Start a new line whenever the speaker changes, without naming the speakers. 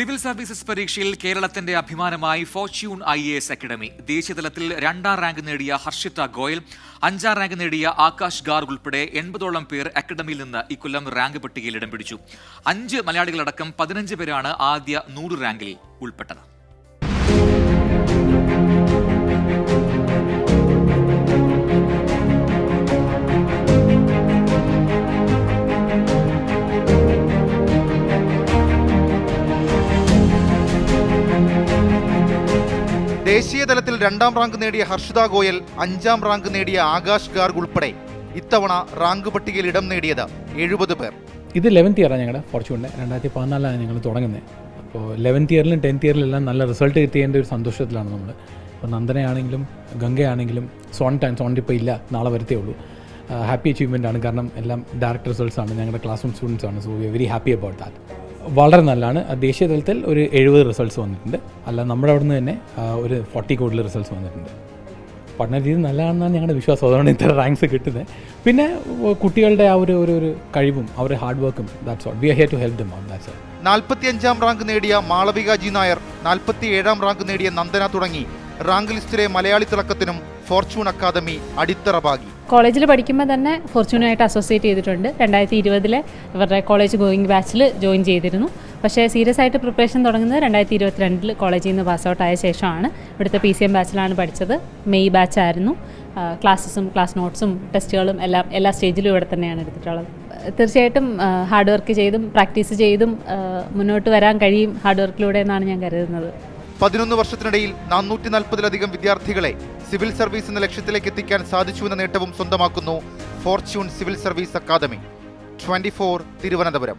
Civil services പരീക്ഷയിൽ കേരളത്തിന്റെ അഭിമാനമായി ഫോർച്യൂൺ IAS അക്കാദമി. ദേശീയതലത്തിൽ 2ാം റാങ്ക് നേടിയ ഹർഷിത ഗോയൽ, 5ാം റാങ്ക് നേടിയ ആകാശ് ഗാർഗ് ഉൾപ്പെടെ 80ഓളം പേർ അക്കാദമിയിൽ നിന്ന് ഇക്കൊല്ലം റാങ്ക് പട്ടികയിൽ ഇടം പിടിച്ചു. 5 മലയാളികളടക്കം 15 പേരാണ് ആദ്യ 100 റാങ്കിൽ ഉൾപ്പെട്ടത്.
ദേശീയതലത്തിൽ 2ാം റാങ്ക് നേടിയ ഹർഷിത ഗോയൽ, 5ാം റാങ്ക് നേടിയ ആകാശ് ഗാർഗ് ഉൾപ്പെടെ ഇത്തവണ റാങ്ക് പട്ടികയിൽ ഇടം നേടിയത് 70 പേർ.
ഇത് 11th ഇയറാണ് ഞങ്ങളുടെ ഫോർച്യൂണിൻ്റെ. 2014 ഞങ്ങൾ തുടങ്ങുന്നത്. അപ്പോൾ 11th ഇയറിലും 10th ഇയറിലെല്ലാം നല്ല റിസൾട്ട് കിട്ടിയതിൻ്റെ ഒരു സന്തോഷത്തിലാണ് നമ്മൾ. ഇപ്പോൾ നന്ദനയാണെങ്കിലും ഗംഗയാണെങ്കിലും സോൺ ഇപ്പോൾ ഇല്ല, നാളെ വരത്തേ ഉള്ളൂ. ഹാപ്പി അച്ചീവ്മെൻ്റ് ആണ്, കാരണം എല്ലാം ഡയറക്റ്റ് റിസൾട്ട്സാണ്, ഞങ്ങളുടെ ക്ലാസ് റൂം സ്റ്റുഡൻസ് ആണ്. So we are very happy about that. വളരെ നല്ലതാണ്. ദേശീയ തലത്തിൽ ഒരു 70 റിസൾട്ട്സ് വന്നിട്ടുണ്ട്. അല്ല, നമ്മുടെ അവിടെ നിന്ന് തന്നെ ഒരു 40 കൂടുതൽ റിസൾട്ട്സ് വന്നിട്ടുണ്ട്. പഠന രീതി നല്ലതാണെന്നാണ് ഞങ്ങളുടെ വിശ്വാസം. അതുകൊണ്ട് ഇത്ര റാങ്ക്സ് കിട്ടുന്നത്. പിന്നെ കുട്ടികളുടെ ആ ഒരു കഴിവും അവരുടെ ഹാർഡ് വർക്കും, that's all. We are here to help them out. That's all.
45ാം റാങ്ക് നേടിയ മാളവിക ജി നായർ, 47ാം റാങ്ക് നേടിയ നന്ദന തുടങ്ങി റാങ്ക് ലിസ്റ്റിലെ മലയാളി തിളക്കത്തിനും ഫോർച്യൂൺ അക്കാദമി അടിത്തറ പാകി.
കോളേജിൽ പഠിക്കുമ്പോൾ തന്നെ ഫോർച്യൂണായിട്ട് അസോസിയേറ്റ് ചെയ്തിട്ടുണ്ട്. 2020 ഇവരുടെ കോളേജ് ഗോയിങ് ബാച്ചിൽ ജോയിൻ ചെയ്തിരുന്നു. പക്ഷേ സീരിയസ് ആയിട്ട് പ്രിപ്പറേഷൻ തുടങ്ങുന്നത് 2022 കോളേജിൽ നിന്ന് പാസ് ഔട്ട് ആയ ശേഷമാണ്. ഇവിടുത്തെ PCM ബാച്ചിലാണ് പഠിച്ചത്. മെയ് ബാച്ചായിരുന്നു. ക്ലാസ്സസും ക്ലാസ് നോട്ട്സും ടെസ്റ്റുകളും എല്ലാ സ്റ്റേജിലും ഇവിടെ തന്നെയാണ് എടുത്തിട്ടുള്ളത്. തീർച്ചയായിട്ടും ഹാർഡ് വർക്ക് ചെയ്തും പ്രാക്ടീസ് ചെയ്തും മുന്നോട്ട് വരാൻ കഴിയും ഹാർഡ് വർക്കിലൂടെ എന്നാണ് ഞാൻ കരുതുന്നത്.
11 വർഷത്തിനിടയിൽ 440-ലധികം വിദ്യാർത്ഥികളെ സിവിൽ സർവീസ് എന്ന ലക്ഷ്യത്തിലേക്ക് എത്തിക്കാൻ സാധിച്ചുവെന്ന നേട്ടവും സ്വന്തമാക്കുന്നു fortune civil service academy. 24 Thiruvananthapuram.